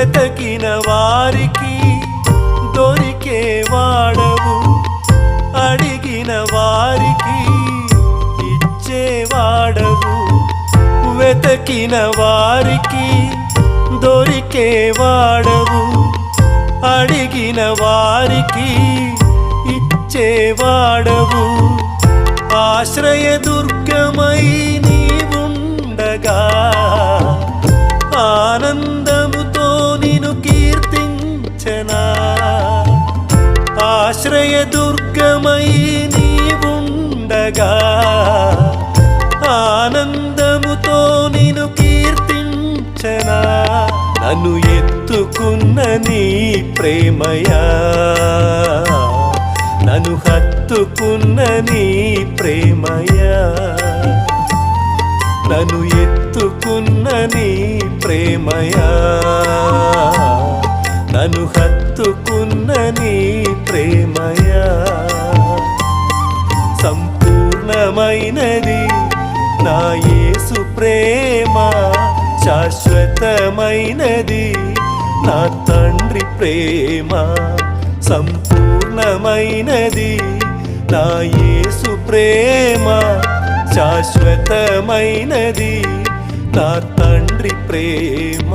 వెతకిన వారికి దొరికేవాడవు, అడిగిన వారికి ఇచ్చేవాడవు. వెతకిన వారికి దొరికేవాడవు, అడిగిన వారికి ఇచ్చేవాడవు. ఆశ్రయదుర్గమై నీవుండగా ఆనందముతో నిన్ను కీర్తించనా. ఆశ్రయదుర్గమై నీవుండగా ఆనందముతో నిన్ను కీర్తించనా. నన్ను ఎత్తుకున్న నీ ప్రేమయా, నన్ను హత్తుకున్న నీ ప్రేమయా, నన్ను ఎత్తుకున్న నీ ప్రేమయా, నన్ను హత్తుకున్న నీ ప్రేమయా. సంపూర్ణమైనది నా యేసు ప్రేమ, శాశ్వతమైనది నా తండ్రి ప్రేమ. సంపూర్ణమైనది నా యేసు ప్రేమ, శాశ్వతమైనది నా తండ్రి ప్రేమ.